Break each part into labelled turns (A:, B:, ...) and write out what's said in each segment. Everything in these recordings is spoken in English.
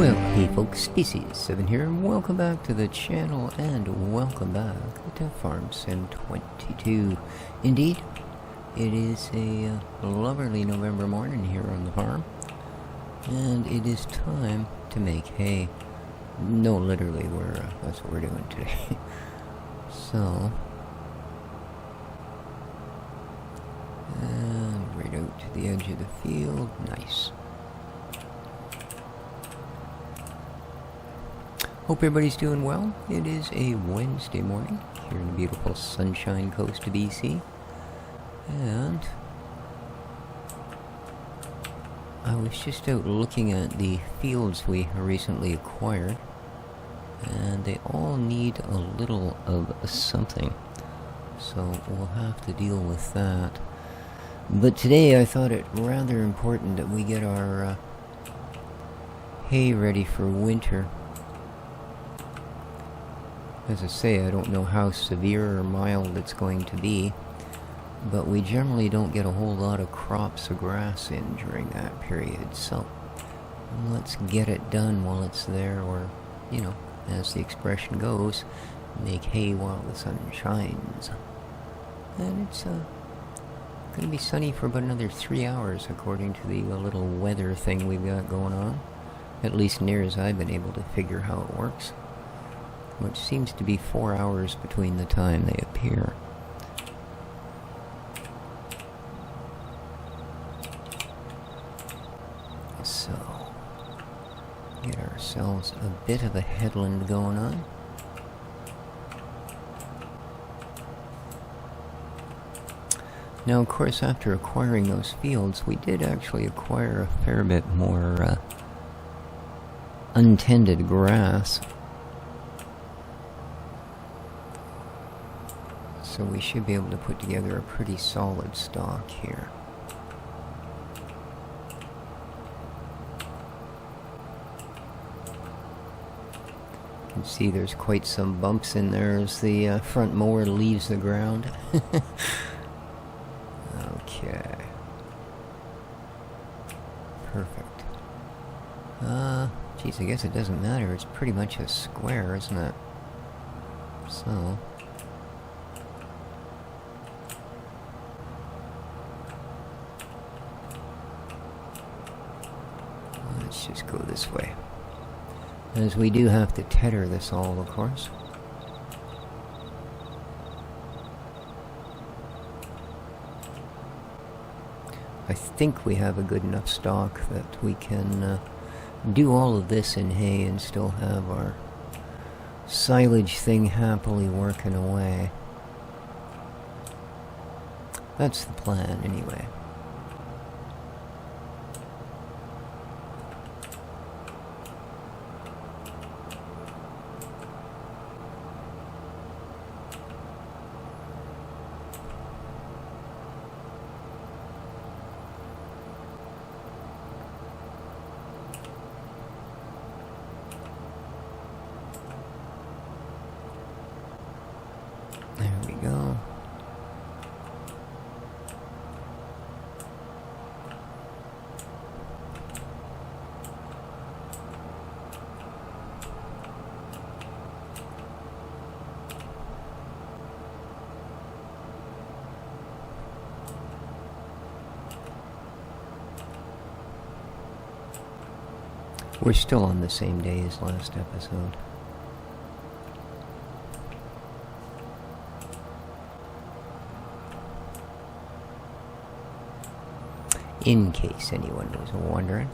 A: Well, hey folks, Species7 here, and welcome back to the channel, and welcome back to Farm Sim 22. Indeed, it is a lovely November morning here on the farm, and it is time to make hay. No, literally, that's what we're doing today. So, and right out to the edge of the field, nice. Hope everybody's doing well. It is a Wednesday morning here in the beautiful Sunshine Coast of BC. And I was just out looking at the fields we recently acquired, and they all need a little of something. So we'll have to deal with that. But today I thought it rather important that we get our hay ready for winter. As I say, I don't know how severe or mild it's going to be, but we generally don't get a whole lot of crops of grass in during that period, so let's get it done while it's there, or, you know, as the expression goes, make hay while the sun shines. And it's going to be sunny for about another 3 hours, according to the little weather thing we've got going on, at least near as I've been able to figure how it works. Which seems to be 4 hours between the time they appear. So, get ourselves a bit of a headland going on. Now, of course, after acquiring those fields, we did actually acquire a fair bit more untended grass. So we should be able to put together a pretty solid stock here. You can see there's quite some bumps in there as the front mower leaves the ground. Okay. Perfect. Geez, I guess it doesn't matter. It's pretty much a square, isn't it? So... let's just go this way, as we do have to tether this all, of course. I think we have a good enough stock that we can do all of this in hay and still have our silage thing happily working away. That's the plan, anyway. There we go. We're still on the same day as last episode. In case anyone was wondering.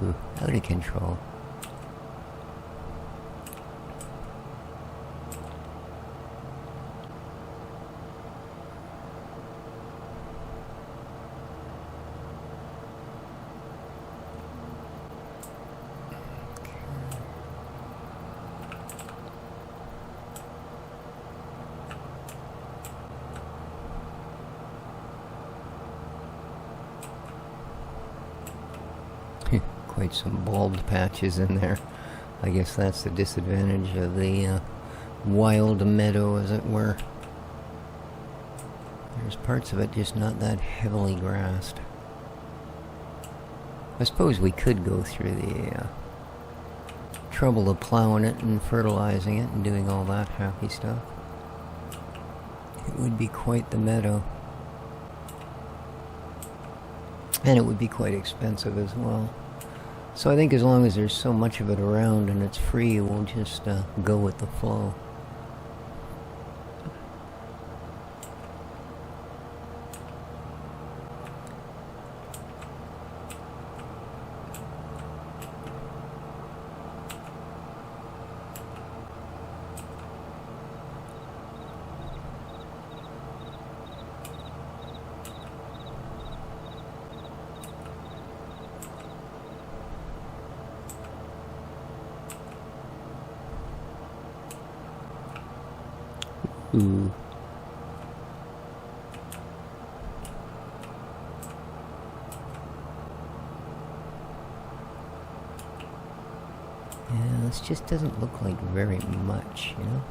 A: Ooh, out of control. quite some bald patches in there. I guess that's the disadvantage of the wild meadow, as it were. There's parts of it just not that heavily grassed. I suppose we could go through the trouble of plowing it and fertilizing it and doing all that happy stuff. It would be quite the meadow. And it would be quite expensive as well. So I think as long as there's so much of it around and it's free, we'll just go with the flow. Ooh. Yeah, this just doesn't look like very much, you know?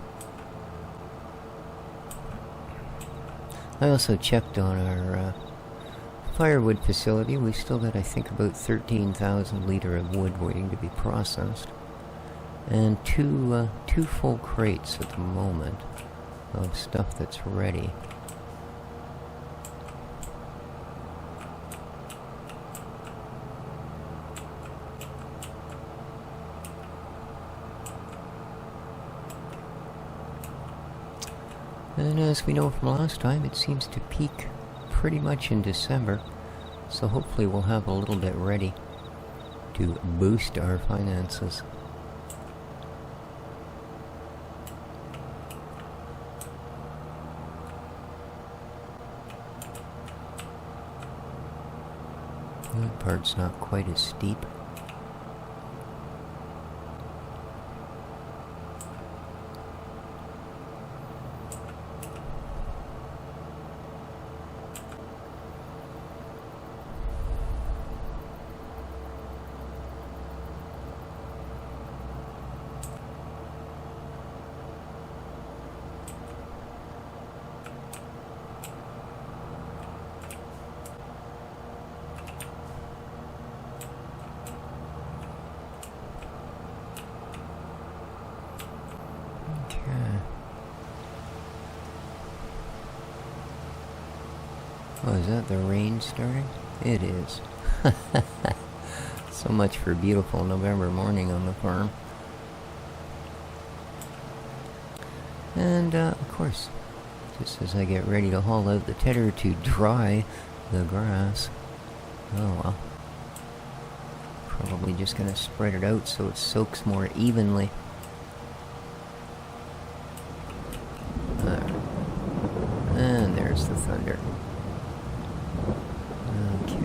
A: I also checked on our firewood facility. We still got, I think, about 13,000 litre of wood waiting to be processed. And two full crates at the moment of stuff that's ready. And as we know from last time, it seems to peak pretty much in December, so hopefully we'll have a little bit ready to boost our finances. That part's not quite as steep. Oh, is that the rain starting? It is. So much for a beautiful November morning on the farm. And, of course, just as I get ready to haul out the tedder to dry the grass. Oh well. Probably just gonna spread it out so it soaks more evenly. And there's the thunder. Okay.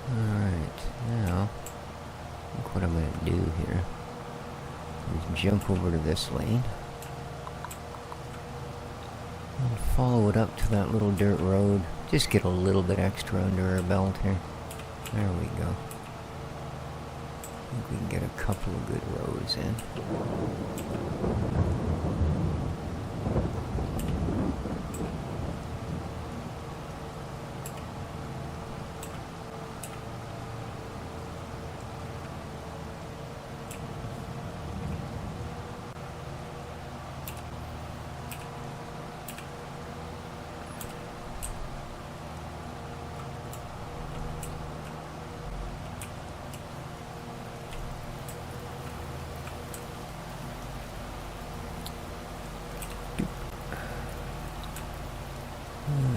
A: Alright, now, look what I'm going to do here. Is jump over to this lane. And follow it up to that little dirt road. Just get a little bit extra under our belt here. There we go. I think we can get a couple of good rows in.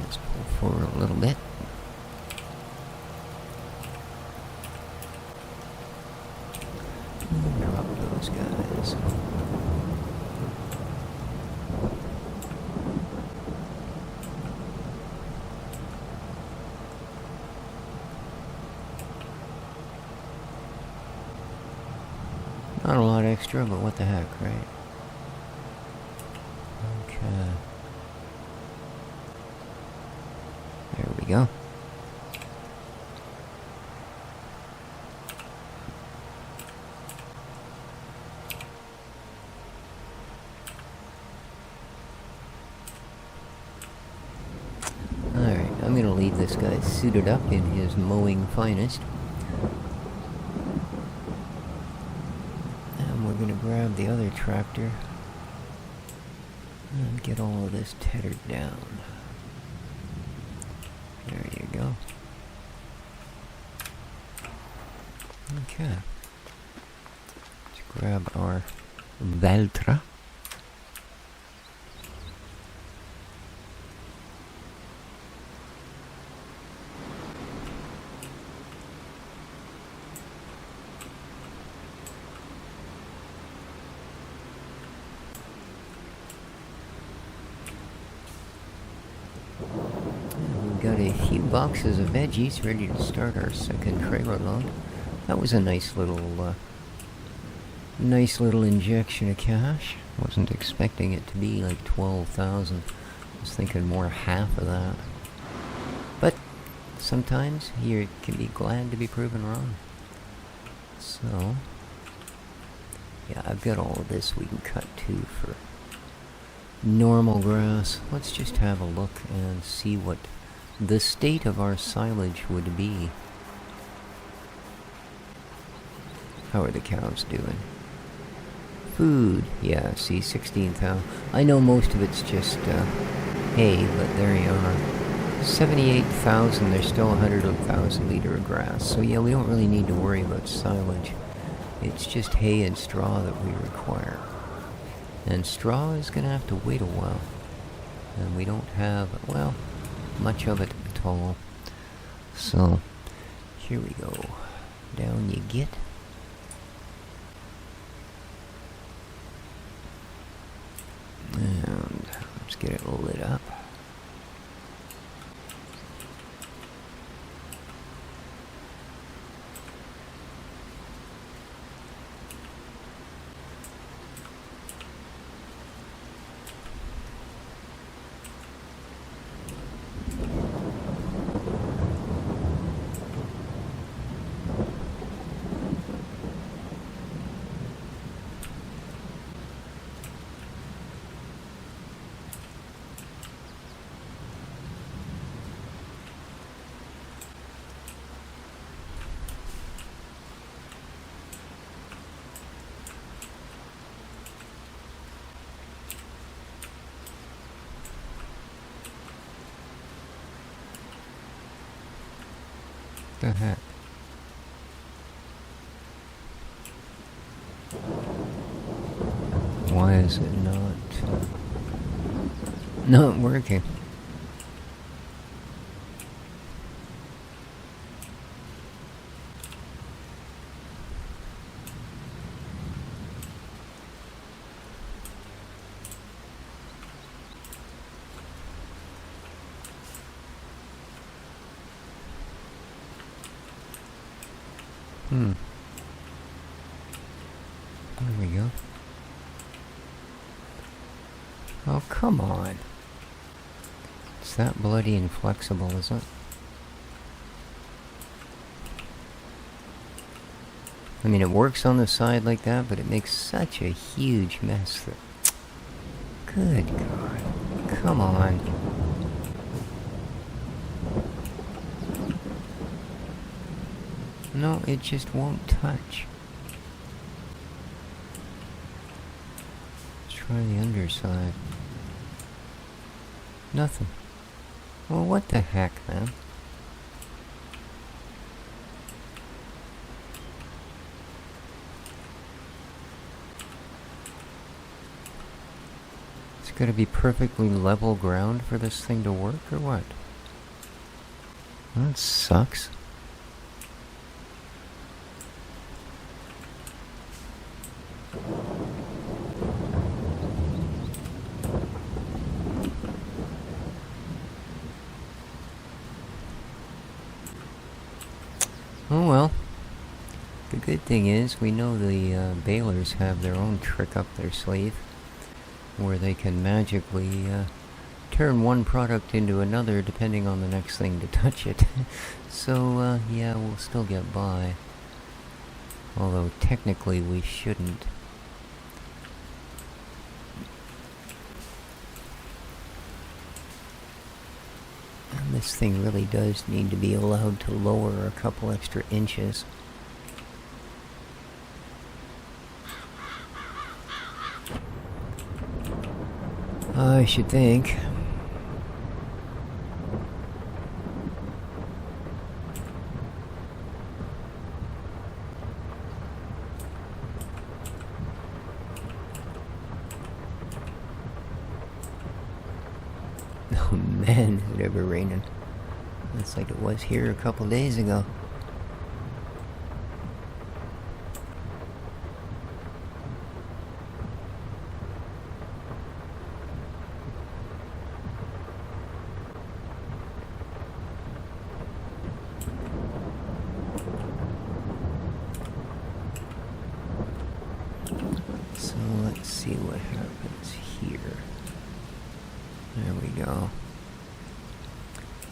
A: Let's pull forward a little bit. And drop those guys. Not a lot extra, but what the heck, right? Okay. There we go. Alright, I'm gonna leave this guy suited up in his mowing finest. And we're gonna grab the other tractor and get all of this tethered down. There you go. Okay. Let's grab our Valtra. Got a few boxes of veggies ready to start our second trailer load. That was a nice little injection of cash. Wasn't expecting it to be like 12,000. I was thinking more half of that. But sometimes you can be glad to be proven wrong. So yeah, I've got all of this we can cut to for normal grass. Let's just have a look and see what the state of our silage would be. How are the cows doing? Food, yeah, see, 16,000. I know most of it's just hay, but there you are. 78,000, there's still 100,000 liter of grass. So yeah, we don't really need to worry about silage. It's just hay and straw that we require. And straw is going to have to wait a while. And we don't have, well, much of it at all. So, here we go. Down you get. And let's get it lit up. The heck? Why is it not working? There we go. Oh, come on. It's that bloody inflexible, is it? I mean, it works on the side like that, but it makes such a huge mess that... Good God. Come on. No, it just won't touch. Let's try the underside. Nothing. Well, what the heck, man? It's gotta be perfectly level ground for this thing to work, or what? That sucks. good thing is, we know the balers have their own trick up their sleeve, where they can magically turn one product into another depending on the next thing to touch it. So, yeah, we'll still get by. Although, technically, we shouldn't. And this thing really does need to be allowed to lower a couple extra inches. I should think. Oh man, is it ever raining? It's like it was here a couple days ago. So let's see what happens here. There we go.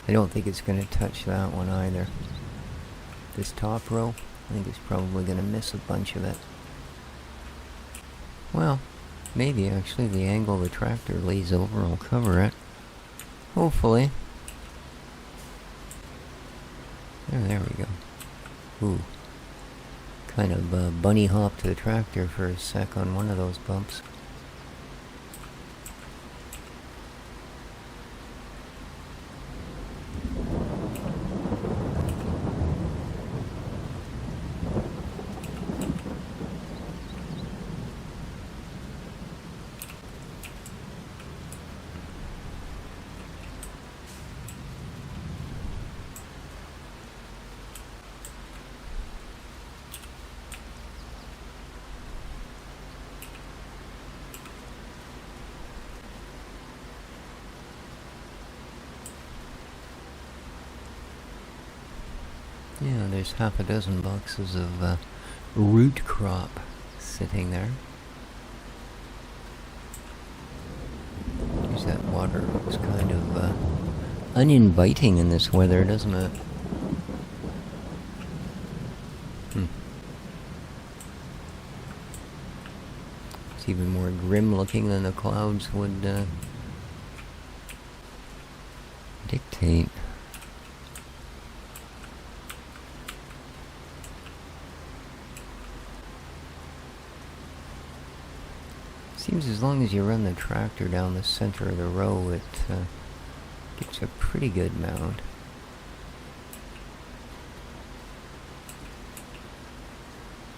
A: I don't think it's going to touch that one either. This top row, I think it's probably going to miss a bunch of it. Well, maybe actually the angle the tractor lays over will cover it. Hopefully. There we go. Ooh. Kind of bunny hopped the tractor for a sec on one of those bumps. Yeah, there's half a dozen boxes of root crop sitting there. Geez, that water looks kind of uninviting in this weather, doesn't it? It's even more grim looking than the clouds would dictate. Seems as long as you run the tractor down the center of the row, it gets a pretty good mount.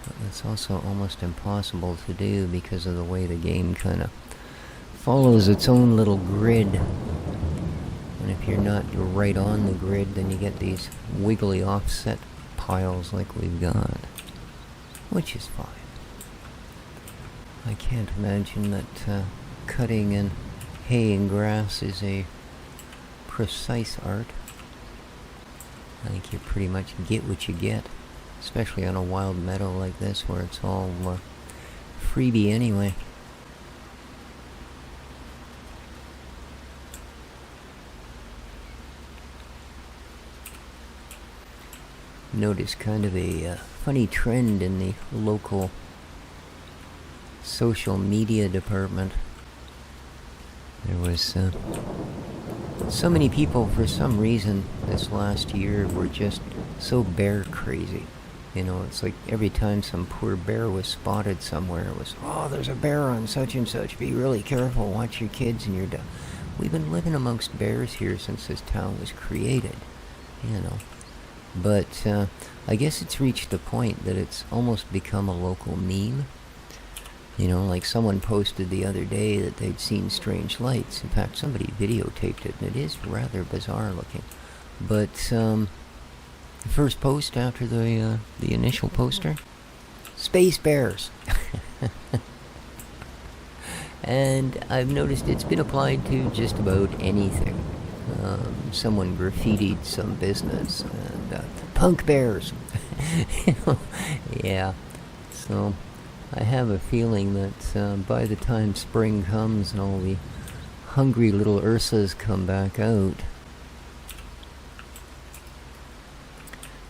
A: But that's also almost impossible to do because of the way the game kind of follows its own little grid. And if you're not right on the grid, then you get these wiggly offset piles like we've got, which is fine. I can't imagine that cutting and haying grass is a precise art. I think you pretty much get what you get, especially on a wild meadow like this where it's all freebie anyway. Noticed kind of a funny trend in the local social media department. There was so many people for some reason this last year were just so bear crazy. You know, it's like every time some poor bear was spotted somewhere, it was, oh, there's a bear on such and such, be really careful, watch your kids and your dog. We've been living amongst bears here since this town was created, you know. But I guess it's reached a point that it's almost become a local meme. You know, like someone posted the other day that they'd seen strange lights. In fact, somebody videotaped it, and it is rather bizarre looking. But the first post after the initial poster, space bears. And I've noticed it's been applied to just about anything. Someone graffitied some business, and punk bears. Yeah. So I have a feeling that by the time spring comes and all the hungry little Ursas come back out,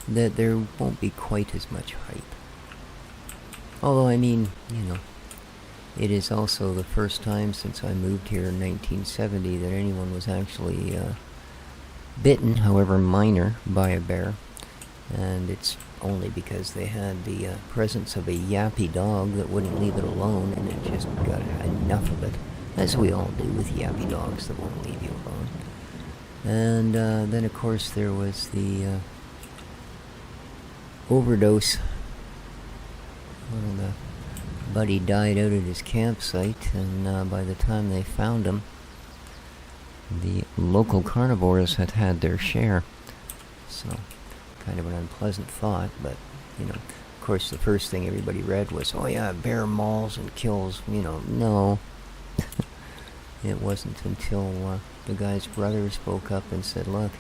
A: that there won't be quite as much hype. Although, I mean, it is also the first time since I moved here in 1970 that anyone was actually bitten, however minor, by a bear. And it's only because they had the presence of a yappy dog that wouldn't leave it alone, and it just got enough of it, as we all do with yappy dogs that won't leave you alone. And then, of course, there was the overdose. Well, the buddy died out at his campsite, and by the time they found him, the local carnivores had had their share. So, kind of an unpleasant thought, but, of course the first thing everybody read was, oh yeah, bear mauls and kills, no. It wasn't until the guy's brother spoke up and said, look,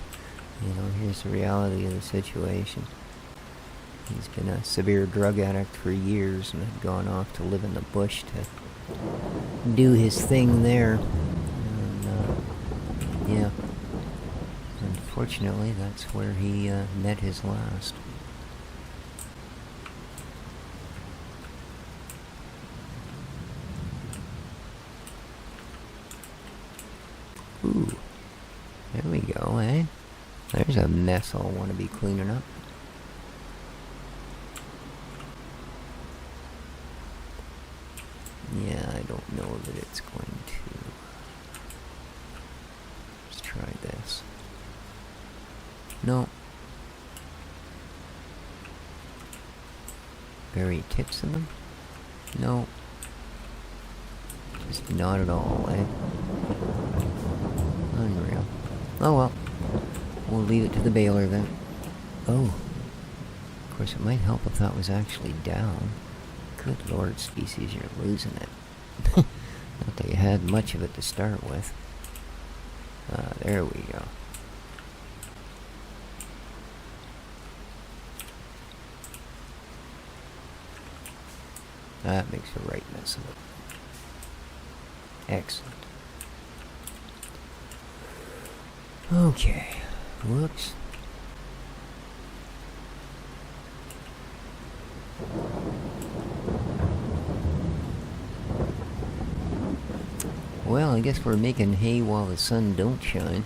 A: here's the reality of the situation. He's been a severe drug addict for years and had gone off to live in the bush to do his thing there. And, yeah. Unfortunately, that's where he met his last. Ooh. There we go, eh? There's a mess I'll want to be cleaning up. Yeah, I don't know that it's going to. Let's try this. No. Very tips in them? No. Just not at all, eh? Unreal. Oh well. We'll leave it to the baler then. Oh. Of course, it might help if that was actually down. Good lord, species, you're losing it. Not that you had much of it to start with. There we go. That makes a right mess of it. Excellent. Okay. Whoops. Well, I guess we're making hay while the sun don't shine.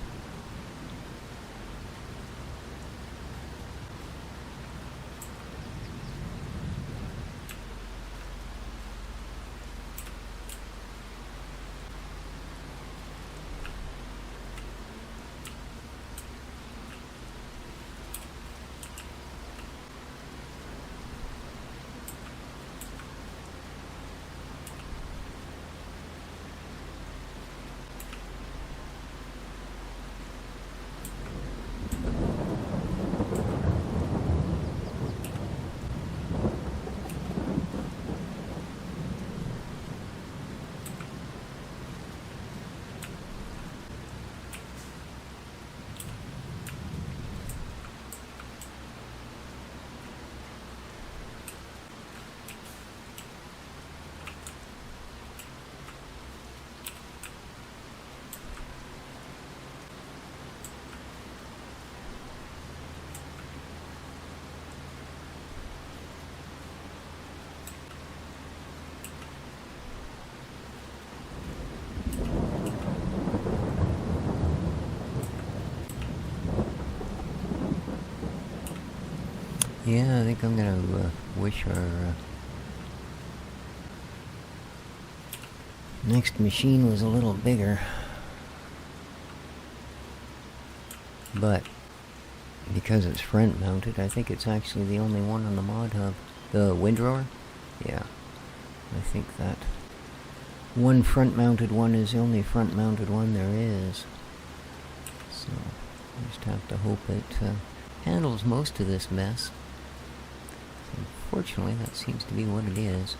A: Yeah, I think I'm gonna wish our next machine was a little bigger. But because it's front mounted, I think it's actually the only one on the mod hub. The windrower? Yeah. I think that one front mounted one is the only front mounted one there is. So I just have to hope it handles most of this mess. Unfortunately, that seems to be what it is.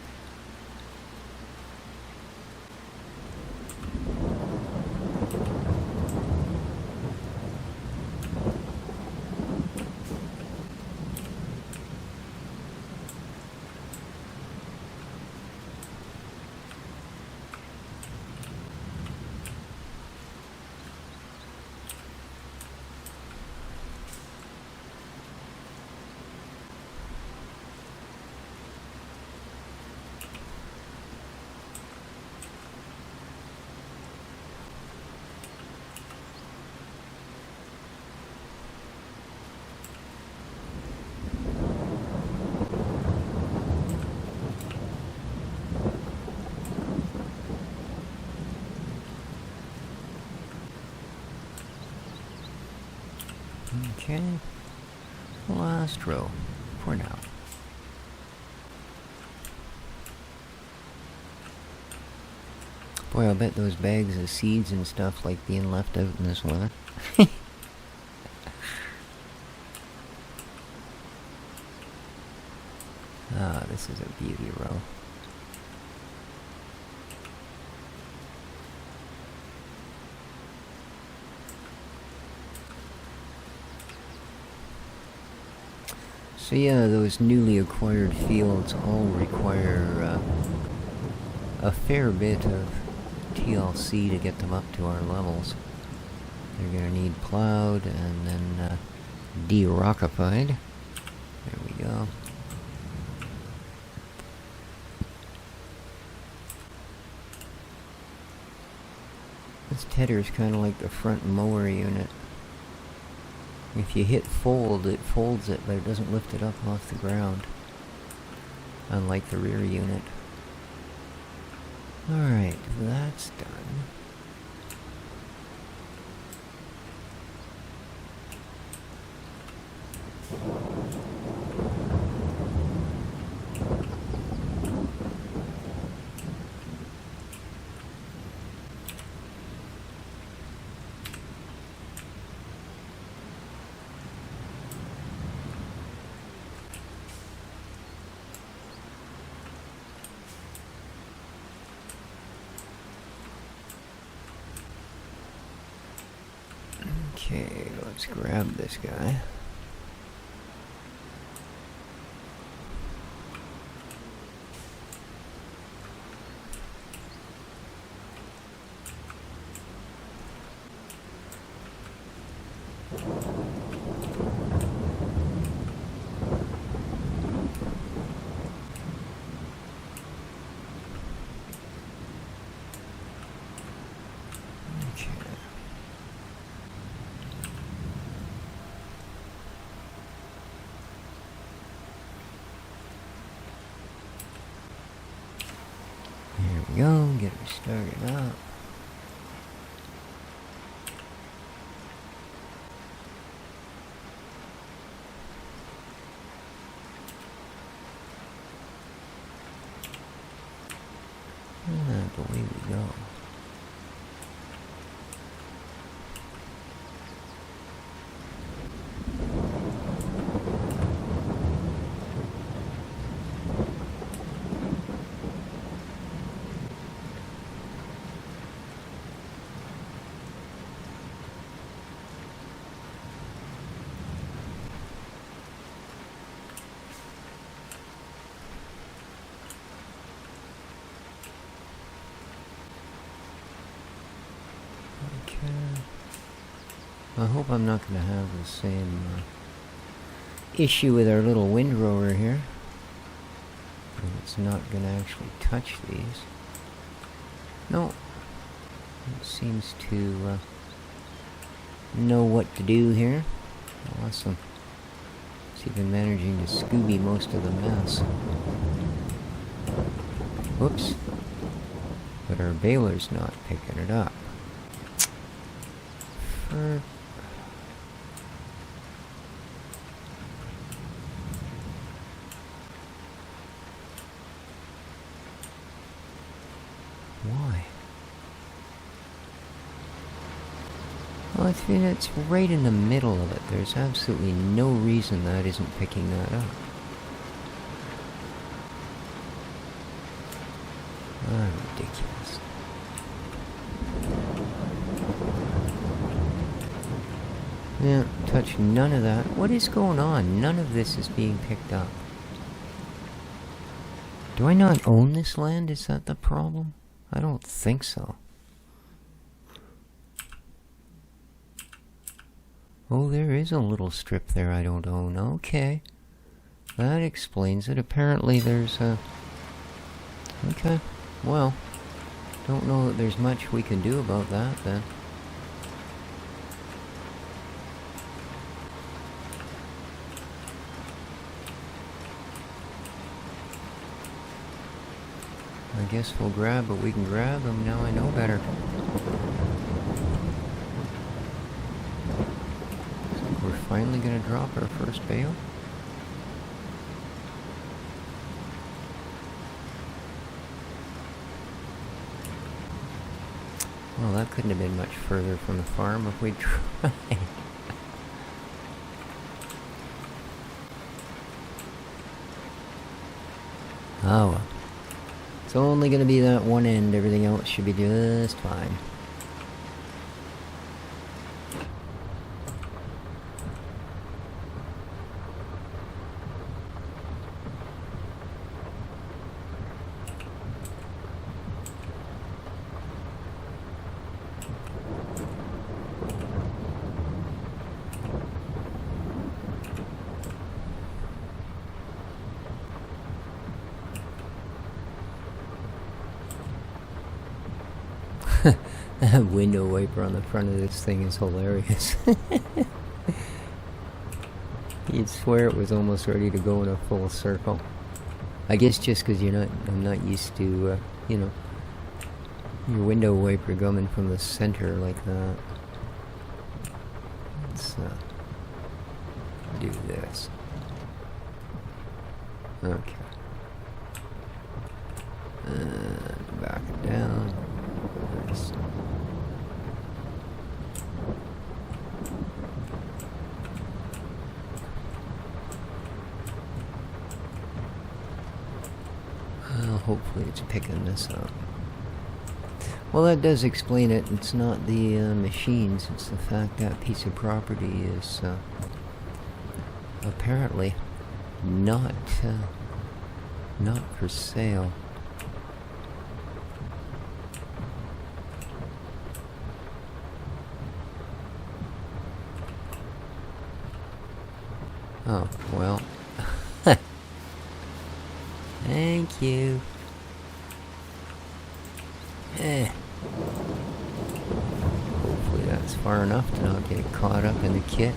A: Okay. Last row. For now. Boy, I'll bet those bags of seeds and stuff like being left out in this weather. Ah, this is a beauty row. So yeah, those newly acquired fields all require a fair bit of TLC to get them up to our levels. They're gonna need plowed and then de-rockified. There we go. This tedder's kind of like the front mower unit. If you hit fold, it folds it, but it doesn't lift it up off the ground. Unlike the rear unit. Alright, that's done. Okay, let's grab this guy. There we go, get her started up. And away we go. I hope I'm not going to have the same issue with our little windrower here. And it's not going to actually touch these. No. It seems to know what to do here. Awesome. It's even managing to Scooby most of the mess. Whoops. But our baler's not picking it up. For why? Well, it's right in the middle of it. There's absolutely no reason that isn't picking that up. Ah, ridiculous. Yeah, touch none of that. What is going on? None of this is being picked up. Do I not own this land? Is that the problem? I don't think so. Oh, there is a little strip there I don't own. Okay. That explains it. Apparently there's a... Okay. Well, don't know that there's much we can do about that then. I guess we'll grab what we can grab them. Now I know better. We're finally gonna drop our first bale? Well, that couldn't have been much further from the farm if we'd tried. Oh well. It's only gonna be that one end, everything else should be just fine. That window wiper on the front of this thing is hilarious. You'd swear it was almost ready to go in a full circle. I guess just because I'm not used to, you know, your window wiper coming from the center like that. Let's do this. Okay. And back it down. Nice. Well, hopefully it's picking this up. Well, that does explain it. It's not the machines, it's the fact that piece of property is apparently not for sale. Oh, well. Thank you. Hopefully that's far enough to not get caught up in the kit.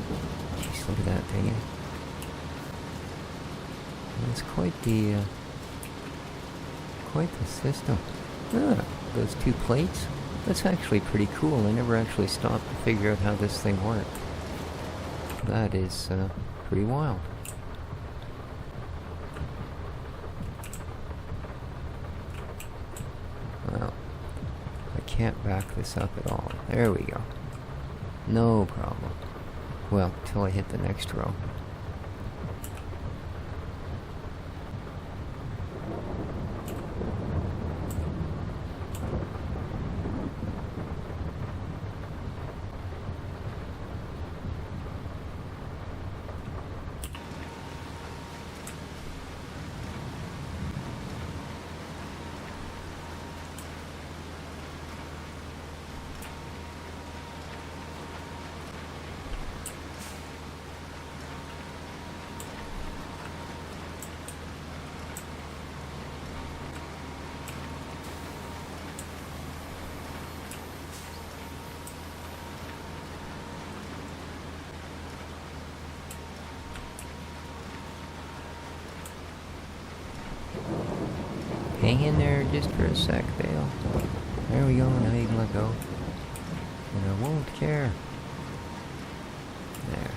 A: Jeez, look at that thing. It's quite the system. Ah, those two plates. That's actually pretty cool. I never actually stopped to figure out how this thing worked. That is pretty wild. Well, I can't back this up at all. There we go. No problem. Well, till I hit the next row. Hang in there just for a sec, Bale. There we go, now you can let go. And I won't care. There.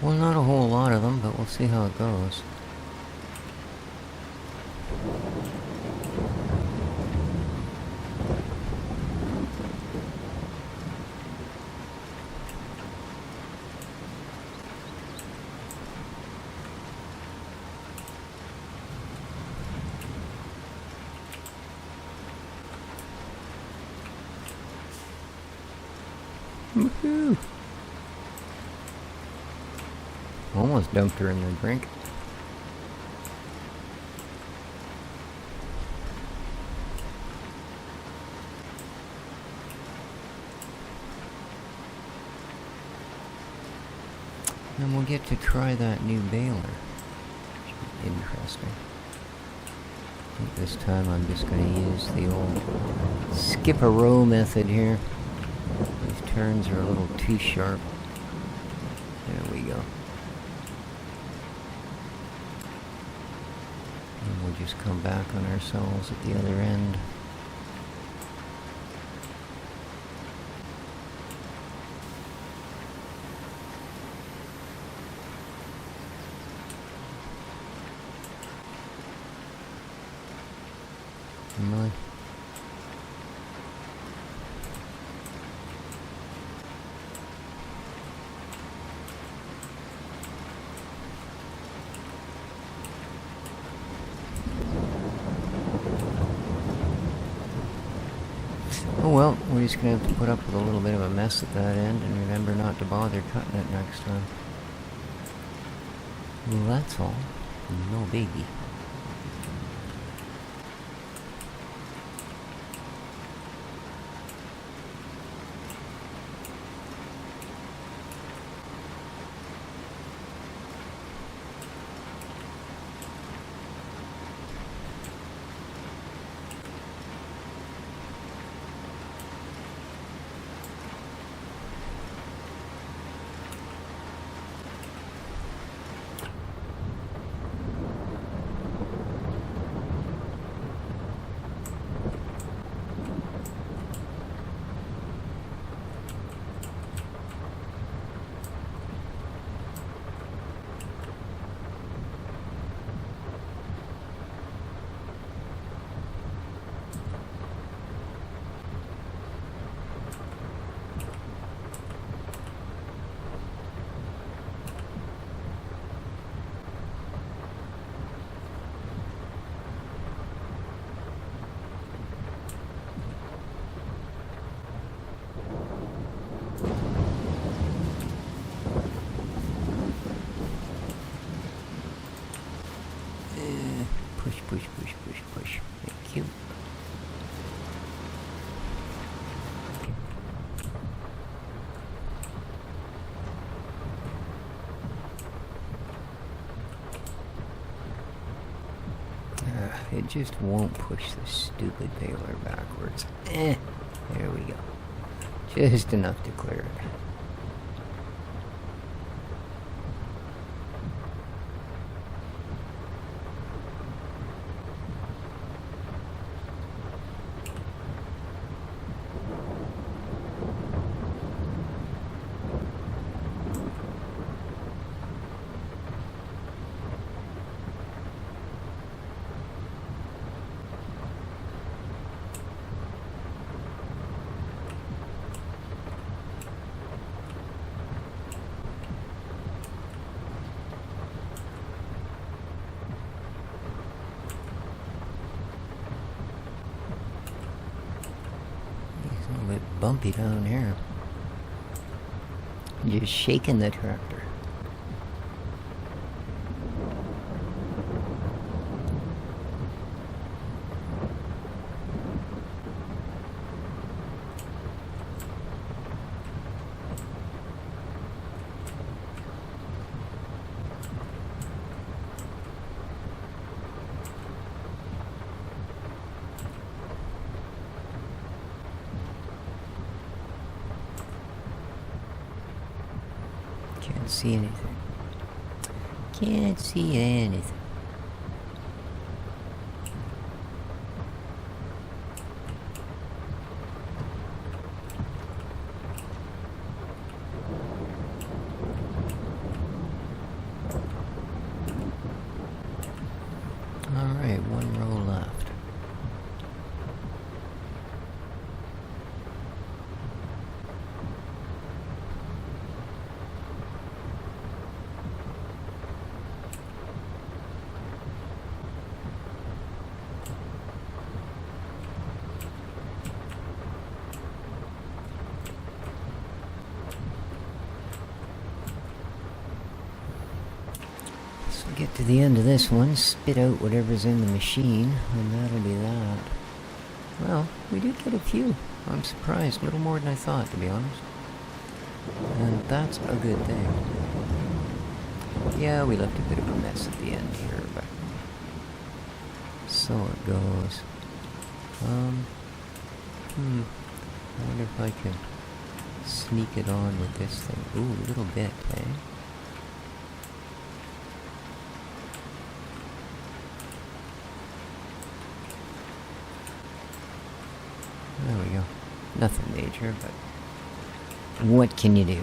A: Well, not a whole lot of them, but we'll see how it goes. Woohoo! Almost dumped her in the drink. And we'll get to try that new baler. Interesting. This time I'm just going to use the old skip a row method here. These turns are a little too sharp. There we go. And we'll just come back on ourselves at the other end. Really? Oh well, we're just going to have to put up with a little bit of a mess at that end and remember not to bother cutting it next time. Well, that's all. No biggie. Push, push, push, push. Thank you. It just won't push the stupid baler backwards. There we go. Just enough to clear it. Bumpy down here. Just shaking the tractor. Can't see anything. Can't see anything. Alright, one row left. Get to the end of this one, spit out whatever's in the machine, and that'll be that. Well, we did get a few. I'm surprised, a little more than I thought, to be honest. And that's a good thing. Yeah, we left a bit of a mess at the end here, but So it goes. I wonder if I can sneak it on with this thing. Ooh, a little bit, eh? There we go. Nothing major, but what can you do?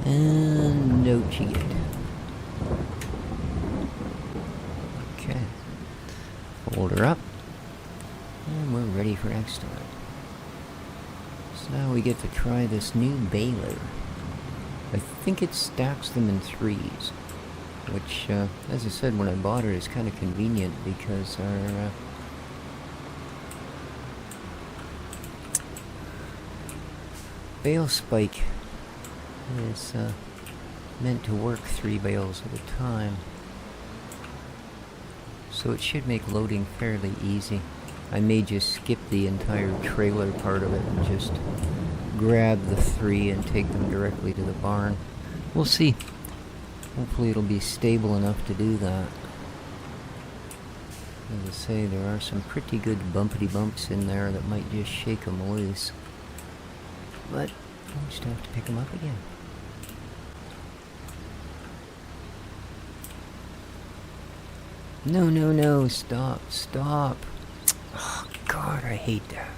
A: And out you get. Okay. Fold her up. And we're ready for next time. So now we get to try this new baler. I think it stacks them in 3s. Which, as I said when I bought it, is kind of convenient because our... bale spike is meant to work 3 bales at a time, so it should make loading fairly easy. I may just skip the entire trailer part of it and just grab the 3 and take them directly to the barn. We'll see. Hopefully it'll be stable enough to do that. As I say, there are some pretty good bumpity bumps in there that might just shake them loose, but we'll just have to pick them up again. No, no, no, stop, stop. Oh, God, I hate that.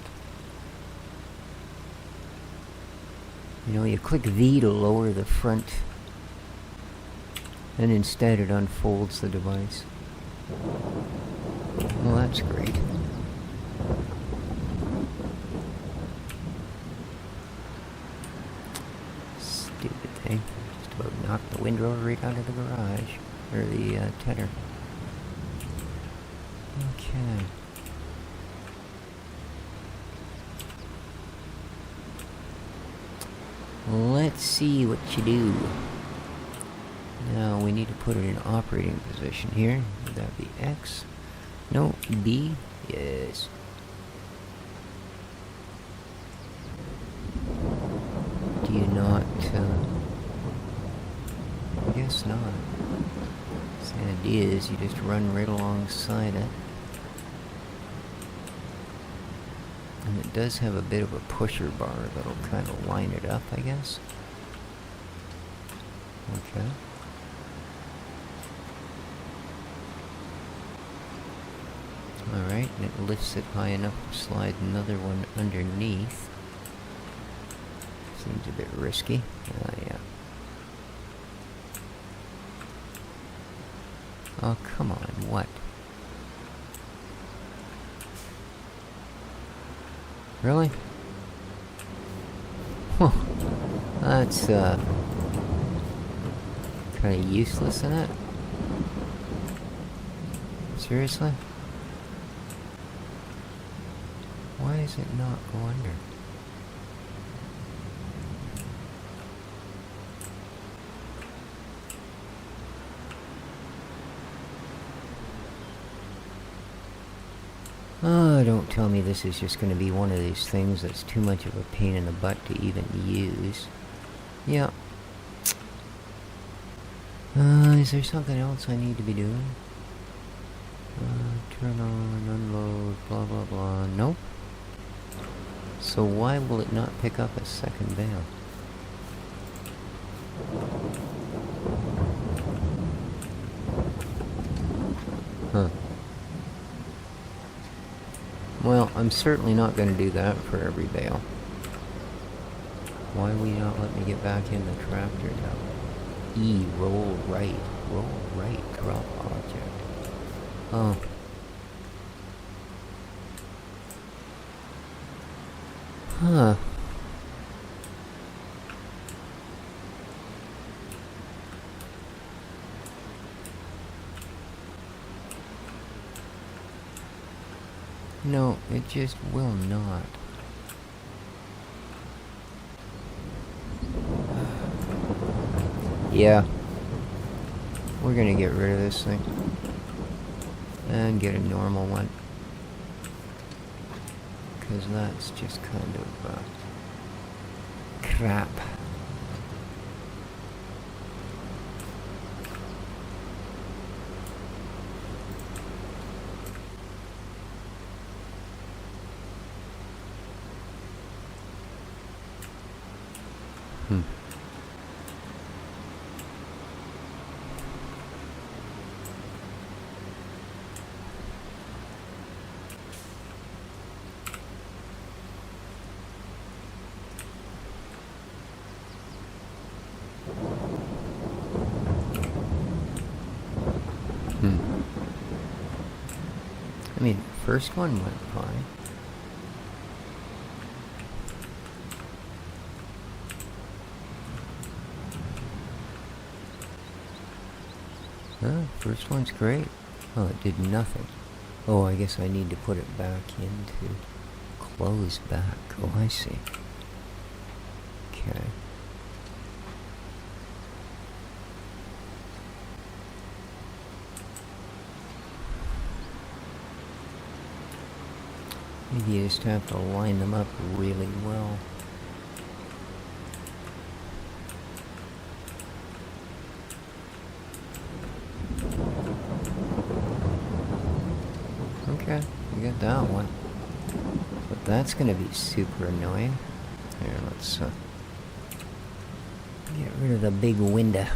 A: You know, you click V to lower the front, and instead it unfolds the device. Well, that's great. Stupid thing. Just about knocked the wind rower right out of the garage. Or the tedder. Okay. Let's see what you do. Now we need to put it in operating position here. Would that be X? No, B? Yes. Do you not, I guess not. The idea is you just run right alongside it. And it does have a bit of a pusher bar that'll kind of line it up, I guess. Okay. Alright, and it lifts it high enough to slide another one underneath. Seems a bit risky. Yeah. Oh, come on, what? Really? Well, that's, kind of useless, isn't it? Seriously? Why does it not go under? Oh, don't tell me this is just going to be one of these things that's too much of a pain in the butt to even use. Yeah. Is there something else I need to be doing? Turn on, unload, blah blah blah. Nope. So why will it not pick up a second bale? Huh. Well, I'm certainly not going to do that for every bale. Why will you not let me get back in the tractor now? E, roll right, drop object. Oh. Huh. No, it just will not. Yeah. We're gonna get rid of this thing. And get a normal one. because that's just kind of crap. I mean, the first one went fine. First one's great. Oh, it did nothing. Oh, I guess I need to put it back into close back. Oh, I see. Okay. Maybe you just have to line them up really well. Okay, we got that one. But that's gonna be super annoying. Here, let's get rid of the big window.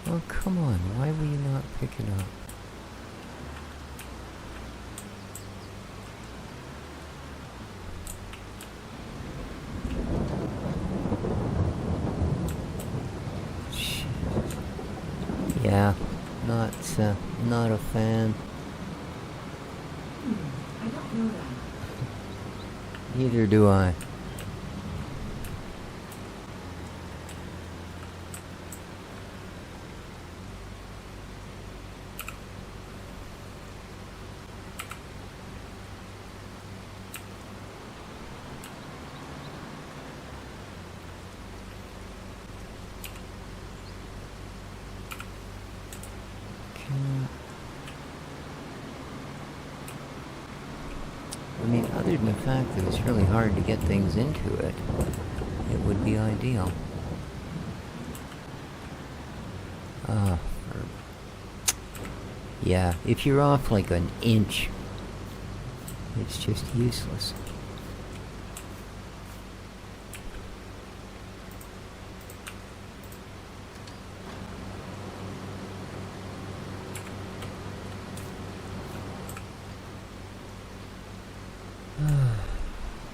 A: Oh, come on, why will you not pick it up? Yeah, not a fan.
B: I don't know that.
A: Neither do I. I mean, other than the fact that it's really hard to get things into it, it would be ideal. Yeah, if you're off like an inch, it's just useless.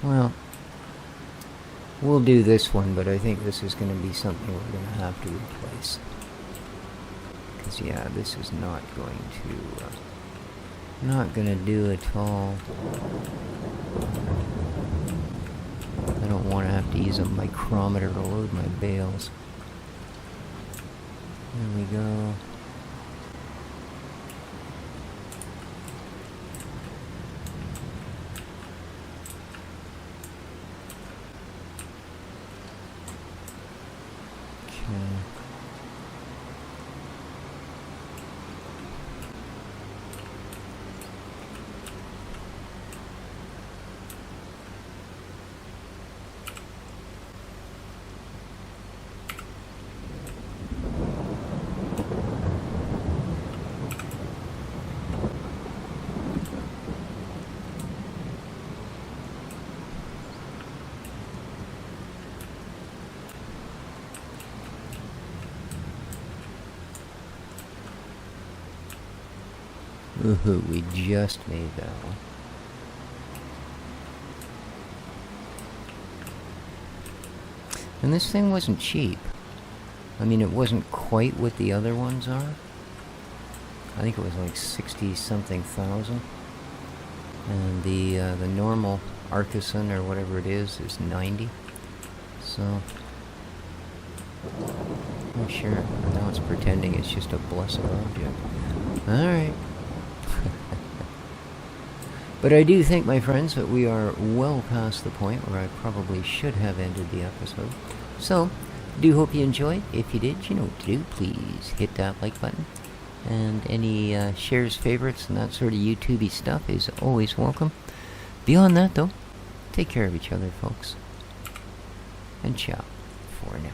A: Well, we'll do this one, but I think this is going to be something we're going to have to replace. Because, yeah, this is not going to do at all. I don't want to have to use a micrometer to load my bales. There we go. Ooh, we just made that one. And this thing wasn't cheap. I mean, it wasn't quite what the other ones are. I think it was like 60-something thousand. And the normal Artisan or whatever it is 90. So, oh sure, now it's pretending it's just a blessed object. Alright. But I do think, my friends, that we are well past the point where I probably should have ended the episode. So, do hope you enjoyed. If you did, you know what to do. Please hit that like button. And any shares, favorites, and that sort of YouTubey stuff is always welcome. Beyond that, though, take care of each other, folks. And ciao for now.